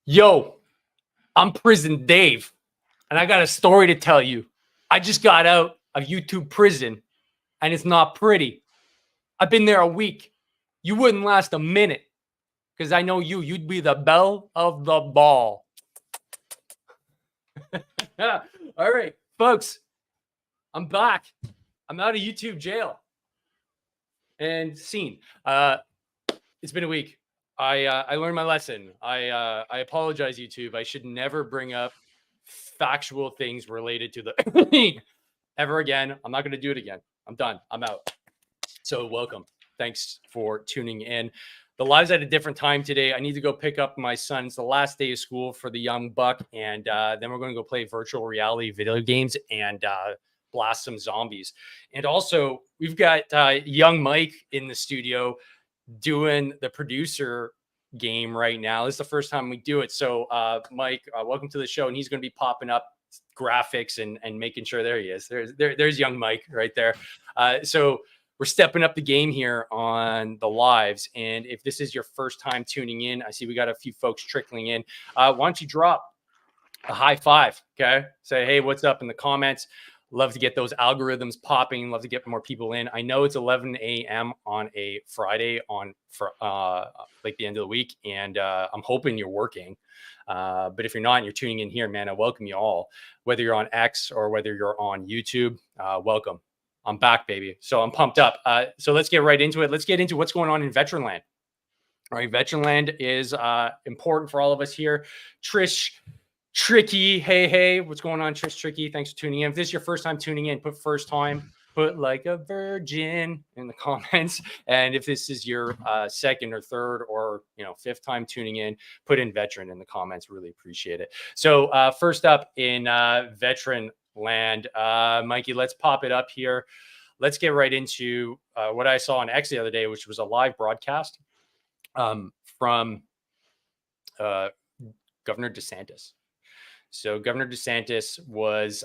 Yo, I'm Prison Dave, and I got a story to tell you. I just got out of YouTube prison, and it's not pretty. I've been there a week. You wouldn't last a minute, because I know you'd be the belle of the ball. All right, folks, I'm back. I'm out of YouTube jail. And scene. It's been a week. I learned my lesson. I apologize, YouTube. I should never bring up factual things related to the ever again. I'm not going to do it again. I'm done. I'm out. So welcome. Thanks for tuning in. The live's at a different time today. I need to go pick up my son. It's the last day of school for the young buck, and then we're going to go play virtual reality video games and blast some zombies. And also, we've got young Mike in the studio doing the producer game right now. This is the first time we do it. So Mike, welcome to the show. And he's going to be popping up graphics and making sure there he is. There's young Mike right there. So we're stepping up the game here on the lives. And if this is your first time tuning in, I see we got a few folks trickling in. Why don't you drop a high five? Okay. Say, hey, what's up in the comments? Love to get those algorithms popping. Love to get more people in. I know it's 11 a.m. on a Friday for like the end of the week, and I'm hoping you're working. But if you're not and you're tuning in here, man, I welcome you all. Whether you're on X or whether you're on YouTube, welcome. I'm back, baby. So I'm pumped up. So let's get right into it. Let's get into what's going on in Veteranland. All right, Veteranland is important for all of us here. Tricky, hey, what's going on, Tricky? Thanks for tuning in. If this is your first time tuning in, put first time, put like a virgin in the comments. And if this is your second or third or fifth time tuning in, put in veteran in the comments. Really appreciate it. So first up in Veteran Land, Mikey, let's pop it up here. Let's get right into what I saw on X the other day, which was a live broadcast from Governor DeSantis. So Governor DeSantis was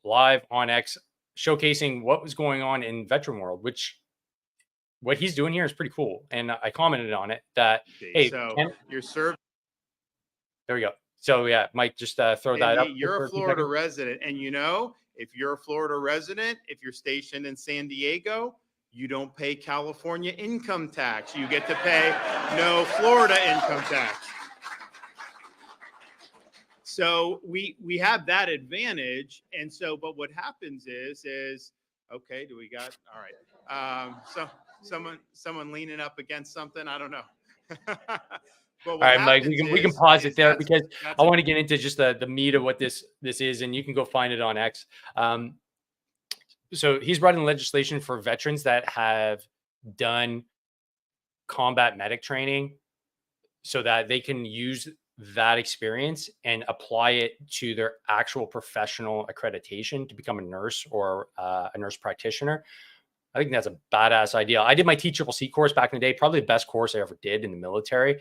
live on X showcasing what was going on in veteran world, which what he's doing here is pretty cool. And I commented on it that, hey, so you're served. There we go. So yeah, Mike, just throw that up. You're a Florida resident. And if you're a Florida resident, if you're stationed in San Diego, you don't pay California income tax. You get to pay no Florida income tax. So we have that advantage. And so, but what happens is okay, do we got, all right. So someone leaning up against something, I don't know. All right, Mike, we can pause it there because I want to get into just the meat of what this is, and you can go find it on X. So he's running legislation for veterans that have done combat medic training so that they can use that experience and apply it to their actual professional accreditation to become a nurse or a nurse practitioner. I think that's a badass idea. I did my TCCC course back in the day, probably the best course I ever did in the military.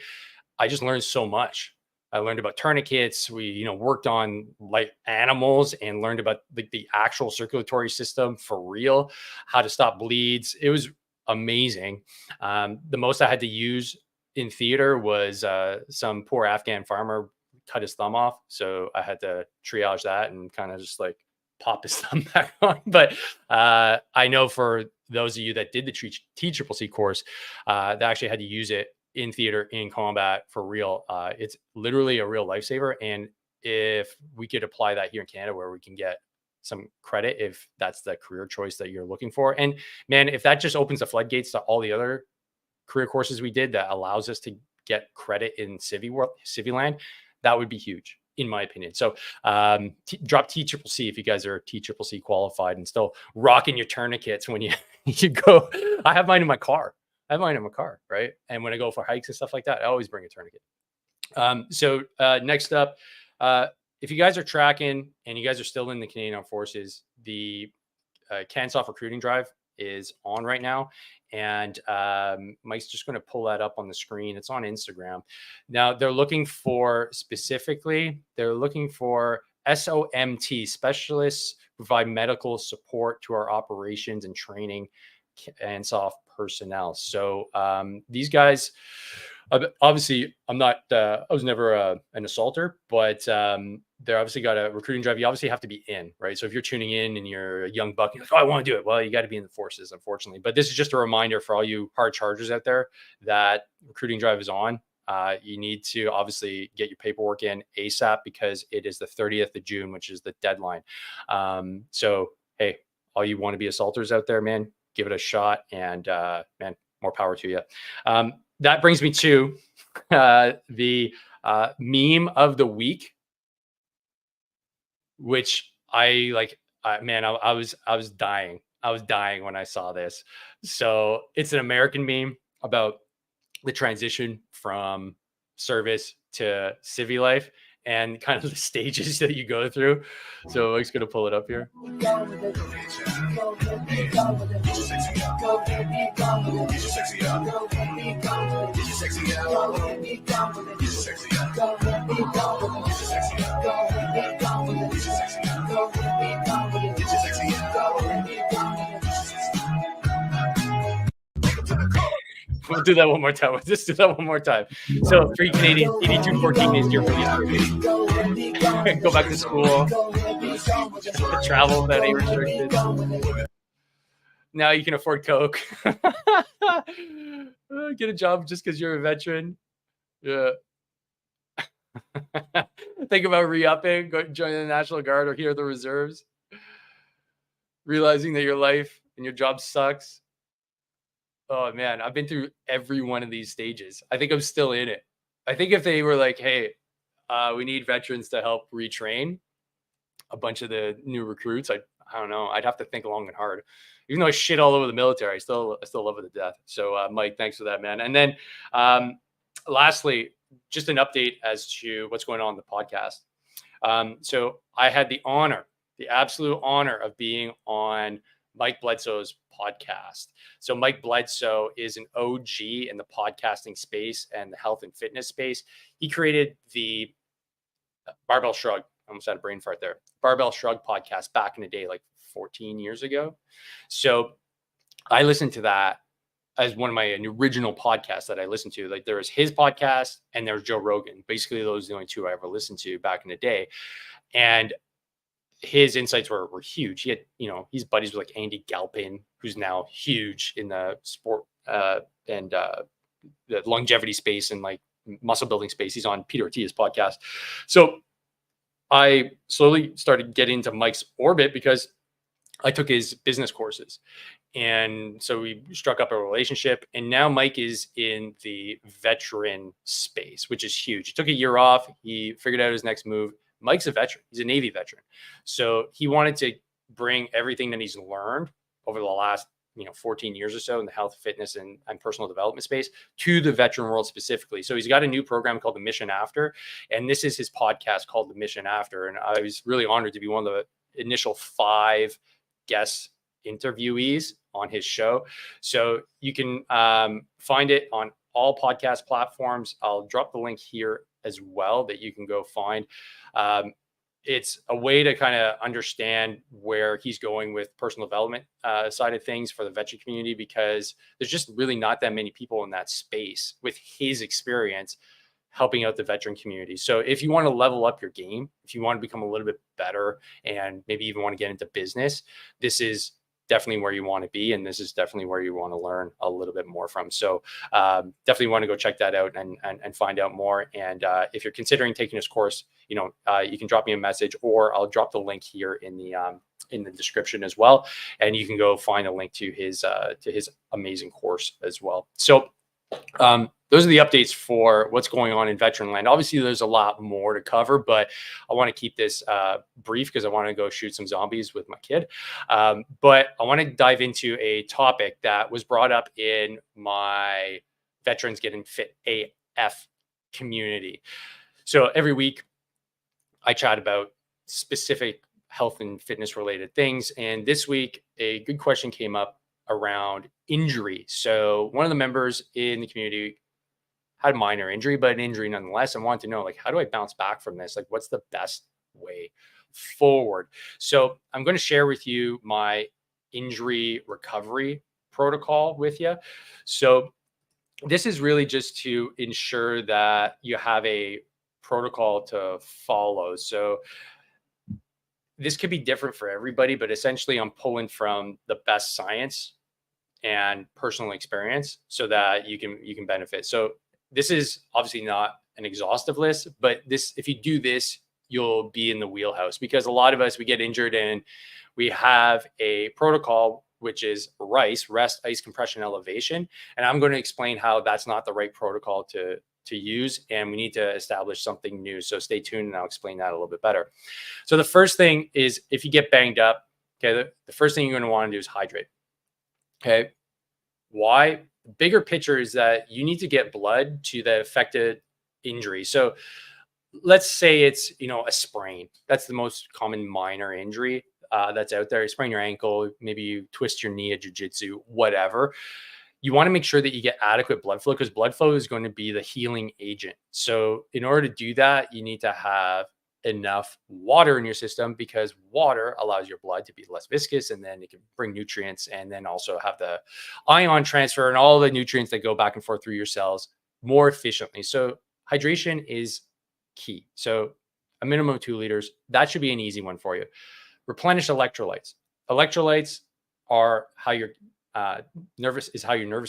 I just learned so much. I learned about tourniquets. We, worked on like animals and learned about the actual circulatory system for real, how to stop bleeds. It was amazing. The most I had to use in theater was some poor Afghan farmer cut his thumb off. So I had to triage that and kind of just like pop his thumb back on. But I know for those of you that did the TCCC course, that actually had to use it in theater, in combat for real. It's literally a real lifesaver. And if we could apply that here in Canada where we can get some credit, if that's the career choice that you're looking for. And man, if that just opens the floodgates to all the other career courses we did that allows us to get credit in Civiland, that would be huge in my opinion. So drop TCCC if you guys are TCCC qualified and still rocking your tourniquets when you go. I have mine in my car. Right? And when I go for hikes and stuff like that, I always bring a tourniquet. So next up, if you guys are tracking and you guys are still in the Canadian Armed Forces, the CanSoft recruiting drive is on right now. And Mike's just going to pull that up on the screen. It's on Instagram. Now they're looking for SOMT specialists, provide medical support to our operations and training CanSoft personnel. So these guys Obviously, I'm not. I was never an assaulter, but they're obviously got a recruiting drive. You obviously have to be in, right? So if you're tuning in and you're a young buck, you're like, "Oh, I want to do it." Well, you got to be in the forces, unfortunately. But this is just a reminder for all you hard chargers out there that recruiting drive is on. You need to obviously get your paperwork in ASAP because it is the 30th of June, which is the deadline. So hey, all you want to be assaulters out there, man, give it a shot, and man, more power to you. That brings me to the meme of the week, which I like. Man, I was dying. I was dying when I saw this. So it's an American meme about the transition from service to civvy life and kind of the stages that you go through. So Mike's gonna pull it up here. We'll do that one more time. Let's just do that one more time. So, free Canadians, 8214 is your release date. Go back to school. Travel without any restrictions. Now you can afford Coke. Get a job just because you're a veteran. Yeah. Think about re-upping, joining the National Guard or here are the reserves. Realizing that your life and your job sucks. Oh man, I've been through every one of these stages. I think I'm still in it. I think if they were like, "Hey, we need veterans to help retrain a bunch of the new recruits," I don't know. I'd have to think long and hard. Even though I shit all over the military, I still love it to death. So, Mike, thanks for that, man. And then, lastly, just an update as to what's going on in the podcast. So I had the absolute honor of being on Mike Bledsoe's podcast. So Mike Bledsoe is an OG in the podcasting space and the health and fitness space. He created the Barbell Shrug. I almost had a brain fart there. Barbell Shrug podcast back in the day, like 14 years ago. So I listened to that as one of my original podcasts that I listened to. Like there was his podcast and there was Joe Rogan. Basically, those are the only two I ever listened to back in the day. And his insights were huge. He had, he's buddies with like Andy Galpin, who's now huge in the sport and the longevity space and like muscle building space. He's on Peter Attia's podcast. So I slowly started getting into Mike's orbit because I took his business courses. And so we struck up a relationship. And now Mike is in the veteran space, which is huge. He took a year off. He figured out his next move. Mike's a veteran. He's a Navy veteran. So he wanted to bring everything that he's learned over the last 14 years or so in the health, fitness, and personal development space to the veteran world specifically. So he's got a new program called The Mission After. And this is his podcast called The Mission After. And I was really honored to be one of the initial 5 guest interviewees on his show. So you can find it on all podcast platforms. I'll drop the link here as well that you can go find. It's a way to kind of understand where he's going with personal development side of things for the veteran community, because there's just really not that many people in that space with his experience helping out the veteran community. So if you want to level up your game, if you want to become a little bit better and maybe even want to get into business, this is definitely where you want to be. And this is definitely where you want to learn a little bit more from. So definitely want to go check that out and find out more. And if you're considering taking this course, you can drop me a message, or I'll drop the link here in the description as well. And you can go find a link to his amazing course as well. So those are the updates for what's going on in veteran land. Obviously, there's a lot more to cover, but I want to keep this brief because I want to go shoot some zombies with my kid. But I want to dive into a topic that was brought up in my Veterans Getting Fit AF community. So every week I chat about specific health and fitness related things. And this week, a good question came up around injury. So one of the members in the community had a minor injury, but an injury nonetheless, and wanted to know, like, how do I bounce back from this? Like, what's the best way forward? So I'm going to share with you my injury recovery protocol with you. So this is really just to ensure that you have a protocol to follow. So this could be different for everybody, but essentially I'm pulling from the best science and personal experience so that you can benefit. So this is obviously not an exhaustive list, but this, if you do this, you'll be in the wheelhouse, because a lot of us, we get injured and we have a protocol which is RICE, rest, ice, compression, elevation, and I'm going to explain how that's not the right protocol to use, and we need to establish something new. So stay tuned and I'll explain that a little bit better. So the first thing is, if you get banged up, okay, the first thing you're going to want to do is hydrate. Okay. Why? The bigger picture is that you need to get blood to the affected injury. So let's say it's, a sprain. That's the most common minor injury that's out there. You sprain your ankle, maybe you twist your knee at jiu-jitsu, whatever. You want to make sure that you get adequate blood flow, because blood flow is going to be the healing agent. So in order to do that, you need to have enough water in your system, because water allows your blood to be less viscous, and then it can bring nutrients, and then also have the ion transfer and all the nutrients that go back and forth through your cells more efficiently. So hydration is key. So a minimum of 2 liters, that should be an easy one for you. Replenish electrolytes. Electrolytes are how your nervous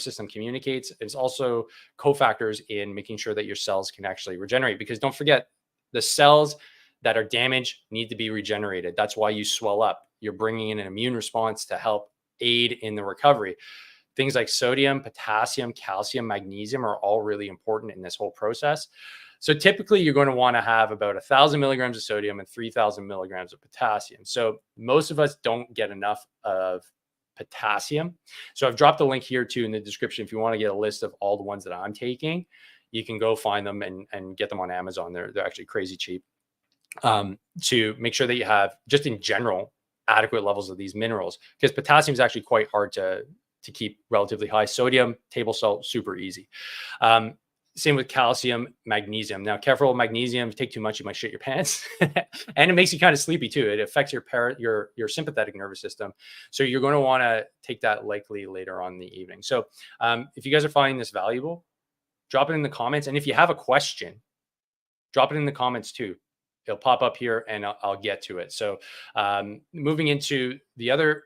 system communicates. It's also cofactors in making sure that your cells can actually regenerate, because don't forget, the cells that are damaged need to be regenerated. That's why you swell up. You're bringing in an immune response to help aid in the recovery. Things like sodium, potassium, calcium, magnesium are all really important in this whole process. So typically you're going to want to have about 1,000 milligrams of sodium and 3,000 milligrams of potassium. So most of us don't get enough of potassium. So I've dropped a link here too in the description. If you want to get a list of all the ones that I'm taking, you can go find them and get them on Amazon. They're actually crazy cheap, to make sure that you have, just in general, adequate levels of these minerals, because potassium is actually quite hard to keep relatively high. Sodium, table salt, super easy. Same with calcium, magnesium. Now, careful with magnesium. If you take too much, you might shit your pants. And it makes you kind of sleepy too. It affects your sympathetic nervous system. So you're going to want to take that likely later on in the evening. So if you guys are finding this valuable, drop it in the comments. And if you have a question, drop it in the comments too. It'll pop up here and I'll get to it. So moving into the other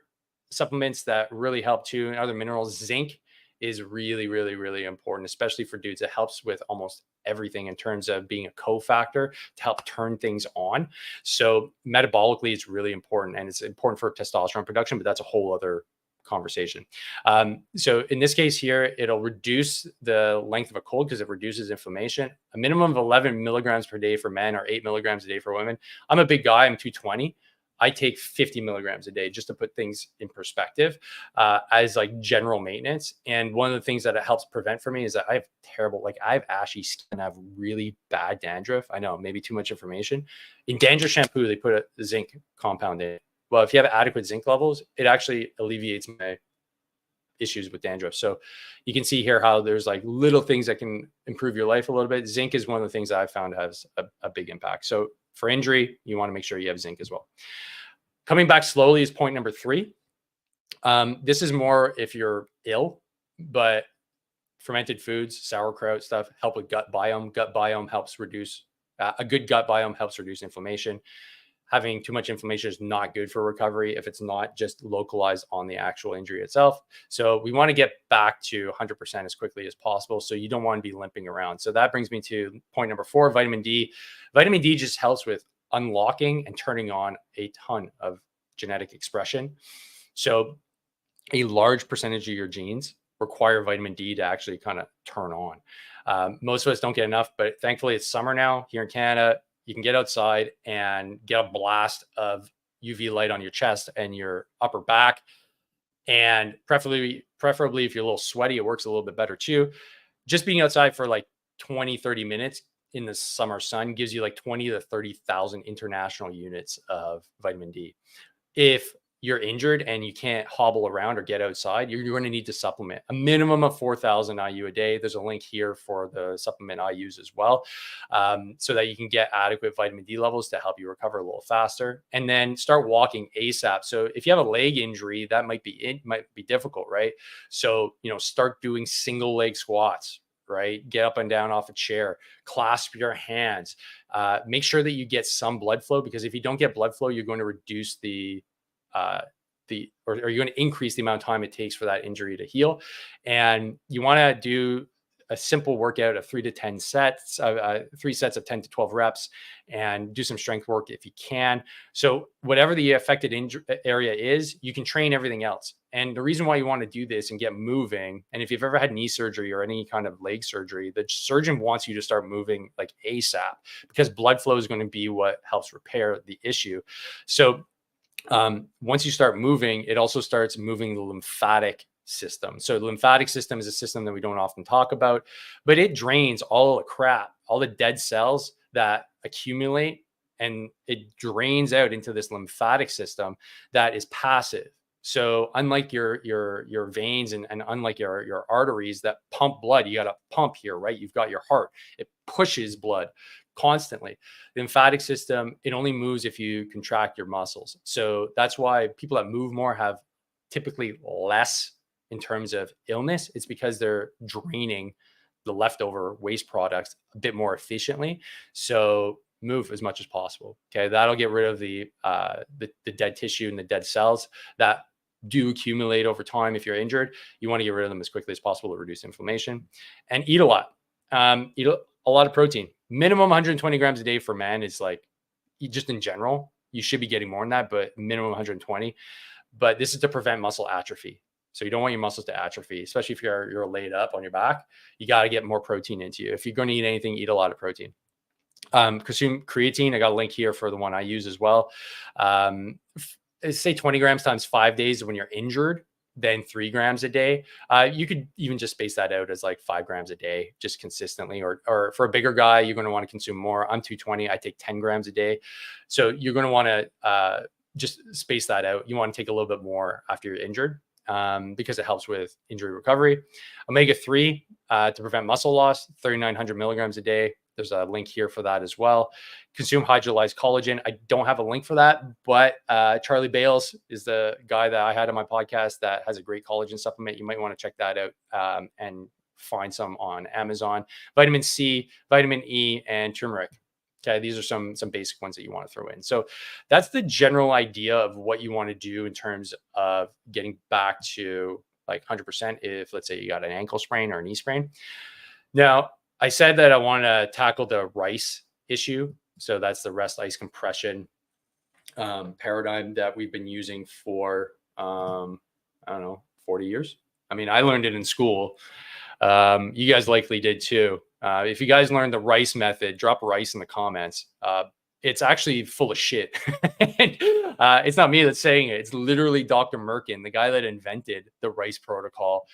supplements that really help too, and other minerals, zinc is really, really, really important, especially for dudes. It helps with almost everything in terms of being a cofactor to help turn things on. So metabolically, it's really important, and it's important for testosterone production, but that's a whole other conversation. So in this case here, it'll reduce the length of a cold because it reduces inflammation. A minimum of 11 milligrams per day for men, or 8 milligrams a day for women. I'm a big guy, I'm 220. I take 50 milligrams a day, just to put things in perspective, as like general maintenance. And one of the things that it helps prevent for me is that I have ashy skin. I have really bad dandruff. I know, maybe too much information. In dandruff shampoo, they put a zinc compound in. Well, if you have adequate zinc levels, it actually alleviates my issues with dandruff. So you can see here how there's like little things that can improve your life a little bit. Zinc is one of the things that I've found has a big impact. So for injury, you want to make sure you have zinc as well. Coming back slowly is point number 3. This is more if you're ill, but fermented foods, sauerkraut stuff, help with gut biome. Gut biome helps reduce, a good gut biome helps reduce inflammation. Having too much inflammation is not good for recovery if it's not just localized on the actual injury itself. So we want to get back to 100% as quickly as possible. So you don't want to be limping around. So that brings me to point number 4, vitamin D. Vitamin D just helps with unlocking and turning on a ton of genetic expression. So a large percentage of your genes require vitamin D to actually kind of turn on. Most of us don't get enough, but thankfully it's summer now here in Canada. You can get outside and get a blast of UV light on your chest and your upper back. And preferably if you're a little sweaty, it works a little bit better too. Just being outside for like 20, 30 minutes in the summer sun gives you like 20 to 30,000 international units of vitamin D. If you're injured and you can't hobble around or get outside, you're going to need to supplement a minimum of 4,000 IU a day. There's a link here for the supplement I use as well, so that you can get adequate vitamin D levels to help you recover a little faster. And then start walking ASAP. So if you have a leg injury, that might be difficult, right? So, start doing single leg squats, right? Get up and down off a chair, clasp your hands, make sure that you get some blood flow, because if you don't get blood flow, you're going to reduce or you're going to increase the amount of time it takes for that injury to heal. And you want to do a simple workout of 3 sets of 10 to 12 reps, and do some strength work if you can. So whatever the affected area is, you can train everything else. And the reason why you want to do this and get moving, and if you've ever had knee surgery or any kind of leg surgery, the surgeon wants you to start moving like ASAP, because blood flow is going to be what helps repair the issue. So once you start moving, it also starts moving the lymphatic system. So the lymphatic system is a system that we don't often talk about, but it drains all the crap, all the dead cells that accumulate, and it drains out into this lymphatic system that is passive. So unlike your veins and unlike your arteries that pump blood, you got to pump here, right? You've got your heart. It pushes blood constantly. The lymphatic system, it only moves if you contract your muscles. So that's why people that move more have typically less in terms of illness. It's because they're draining the leftover waste products a bit more efficiently. So move as much as possible. Okay. That'll get rid of the dead tissue and the dead cells that do accumulate over time. If you're injured, you want to get rid of them as quickly as possible to reduce inflammation. And eat a lot. Eat a lot of protein. Minimum 120 grams a day for men is like, just in general, you should be getting more than that, but minimum 120. But this is to prevent muscle atrophy. So you don't want your muscles to atrophy, especially if you're laid up on your back. You got to get more protein into you. If you're going to eat anything, eat a lot of protein. Consume creatine. I got a link here for the one I use as well. Say 20 grams times 5 days when you're injured, then 3 grams a day. You could even just space that out as like 5 grams a day, just consistently. Or for a bigger guy, you're going to want to consume more. I'm 220. I take 10 grams a day. So you're going to want to just space that out. You want to take a little bit more after you're injured, because it helps with injury recovery. Omega-3 to prevent muscle loss, 3,900 milligrams a day. There's a link here for that as well. Consume hydrolyzed collagen. I don't have a link for that, but Charlie Bales is the guy that I had on my podcast that has a great collagen supplement. You might want to check that out and find some on Amazon. Vitamin C, vitamin E, and turmeric. Okay, these are some basic ones that you want to throw in. So that's the general idea of what you want to do in terms of getting back to like 100% if, let's say, you got an ankle sprain or a knee sprain. Now, I said that I want to tackle the RICE issue. So that's the rest ice compression paradigm that we've been using for, 40 years. I mean, I learned it in school. You guys likely did too. If you guys learned the RICE method, drop RICE in the comments. It's actually full of shit. It's not me that's saying it. It's literally Dr. Merkin, the guy that invented the RICE protocol.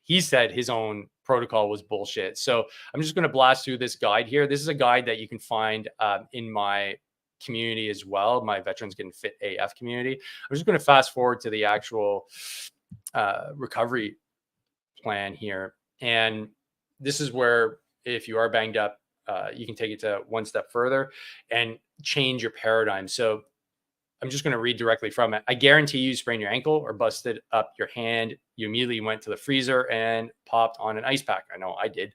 He said his own protocol was bullshit. So I'm just going to blast through this guide here. This is a guide that you can find in my community as well, my Veterans Getting Fit AF community. I'm just going to fast forward to the actual recovery plan here. And this is where, if you are banged up, you can take it to one step further and change your paradigm. So I'm just going to read directly from it. I guarantee you sprained your ankle or busted up your hand. You immediately went to the freezer and popped on an ice pack. I know I did.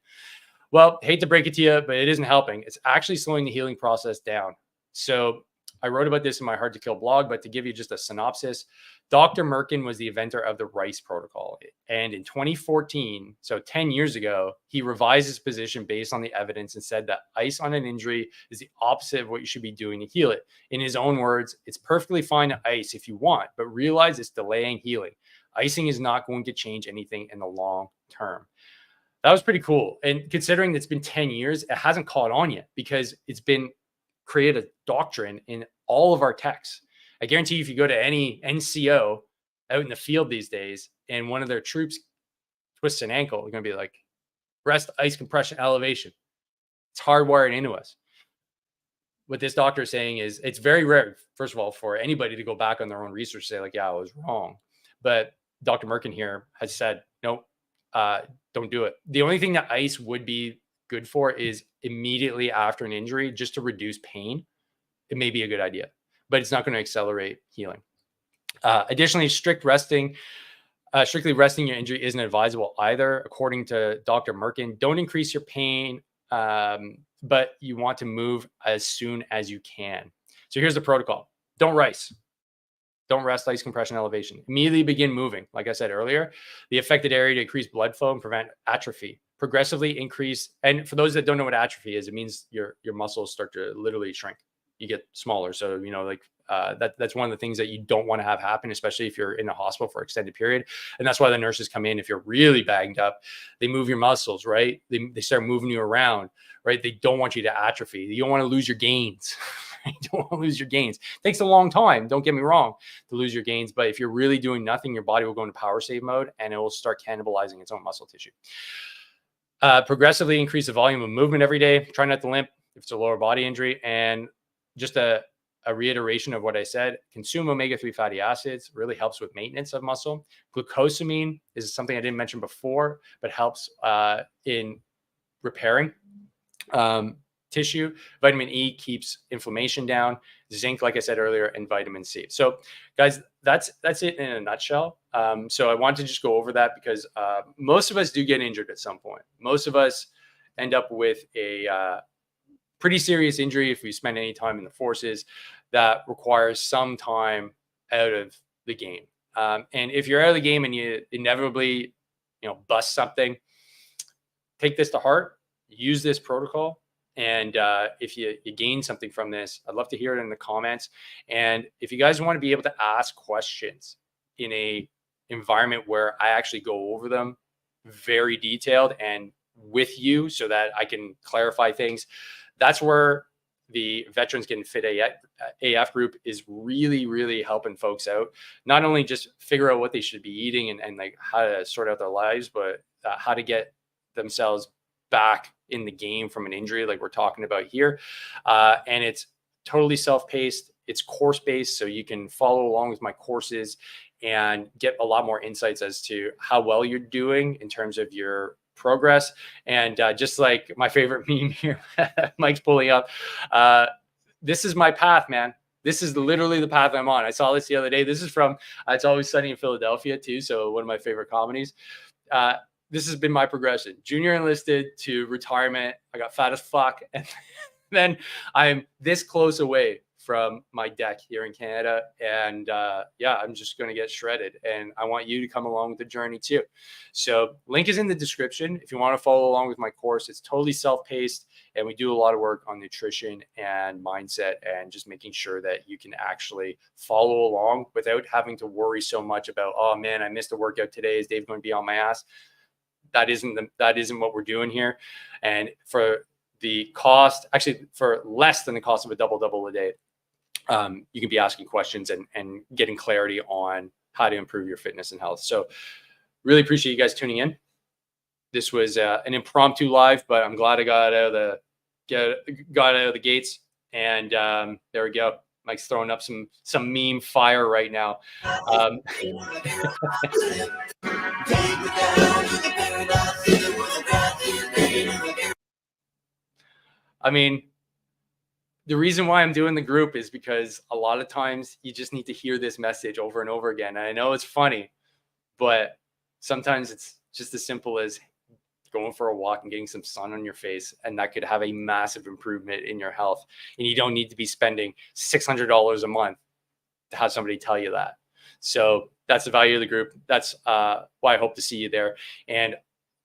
Well, hate to break it to you, but it isn't helping. It's actually slowing the healing process down. So I wrote about this in my Hard to Kill blog, but to give you just a synopsis, Dr. Merkin was the inventor of the RICE protocol. And in 2014, so 10 years ago, he revised his position based on the evidence and said that ice on an injury is the opposite of what you should be doing to heal it. In his own words, it's perfectly fine to ice if you want, but realize it's delaying healing. Icing is not going to change anything in the long term. That was pretty cool. And considering it's been 10 years, it hasn't caught on yet because it's been created a doctrine in all of our texts. I guarantee you, if you go to any NCO out in the field these days and one of their troops twists an ankle, they're going to be like, rest, ice compression, elevation. It's hardwired into us. what this doctor is saying is it's very rare, first of all, for anybody to go back on their own research and say like, yeah, I was wrong. But Dr. Merkin here has said, nope, don't do it. The only thing that ice would be good for is immediately after an injury, just to reduce pain. It may be a good idea, but it's not going to accelerate healing. Additionally, strictly resting your injury isn't advisable either. According to Dr. Merkin, don't increase your pain, but you want to move as soon as you can. So here's the protocol. Don't rest, ice, compression, elevation. Immediately begin moving. Like I said earlier, the affected area to increase blood flow and prevent atrophy. Progressively increase. And for those that don't know what atrophy is, it means your muscles start to literally shrink. You get smaller. So, that's one of the things that you don't want to have happen, especially if you're in a hospital for an extended period. And that's why the nurses come in. If you're really banged up, they move your muscles, right? They start moving you around, right? They don't want you to atrophy. You don't want to lose your gains. You don't want to lose your gains. It takes a long time, don't get me wrong, to lose your gains. But if you're really doing nothing, your body will go into power save mode and it will start cannibalizing its own muscle tissue. Progressively increase the volume of movement every day. Try not to limp if it's a lower body injury. And just a reiteration of what I said, consume omega-3 fatty acids, really helps with maintenance of muscle. Glucosamine is something I didn't mention before, but helps in repairing tissue. Vitamin E keeps inflammation down. Zinc, like I said earlier, and vitamin C. So guys, that's it in a nutshell. So I want to just go over that because most of us do get injured at some point. Most of us end up with a pretty serious injury if we spend any time in the forces that requires some time out of the game. And if you're out of the game and you inevitably, bust something, take this to heart, use this protocol. And if you gain something from this, I'd love to hear it in the comments. And if you guys want to be able to ask questions in a environment where I actually go over them very detailed and with you so that I can clarify things, that's where the Veterans Getting Fit AF group is really, really helping folks out. Not only just figure out what they should be eating and like how to sort out their lives, but how to get themselves back in the game from an injury like we're talking about here. And it's totally self-paced. It's course-based, so you can follow along with my courses and get a lot more insights as to how well you're doing in terms of your progress. And just like my favorite meme here, Mike's pulling up, this is my path, man. This is literally the path I'm on. I saw this the other day. This is from It's Always Sunny in Philadelphia too, so one of my favorite comedies. This has been my progression: junior enlisted to retirement. I got fat as fuck, and then I'm this close away from my deck here in Canada. And I'm just going to get shredded. And I want you to come along with the journey too. So link is in the description. If you want to follow along with my course, it's totally self-paced. And we do a lot of work on nutrition and mindset and just making sure that you can actually follow along without having to worry so much about, oh man, I missed a workout today. Is Dave going to be on my ass? That isn't what we're doing here. And for the cost, actually for less than the cost of a double a day, you can be asking questions and getting clarity on how to improve your fitness and health. So really appreciate you guys tuning in. This was an impromptu live, but I'm glad I got out of the gates. And there we go. Mike's throwing up some meme fire right now. I mean, the reason why I'm doing the group is because a lot of times you just need to hear this message over and over again. And I know it's funny, but sometimes it's just as simple as going for a walk and getting some sun on your face. And that could have a massive improvement in your health. And you don't need to be spending $600 a month to have somebody tell you that. So that's the value of the group. That's why I hope to see you there. And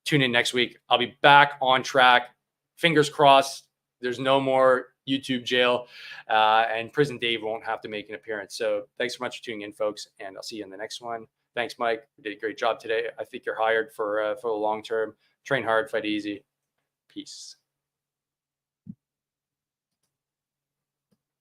tune in next week. I'll be back on track. Fingers crossed. There's no more YouTube jail, and Prison Dave won't have to make an appearance. So thanks so much for tuning in, folks, and I'll see you in the next one. Thanks, Mike. You did a great job today. I think you're hired for the long term. Train hard, fight easy. Peace.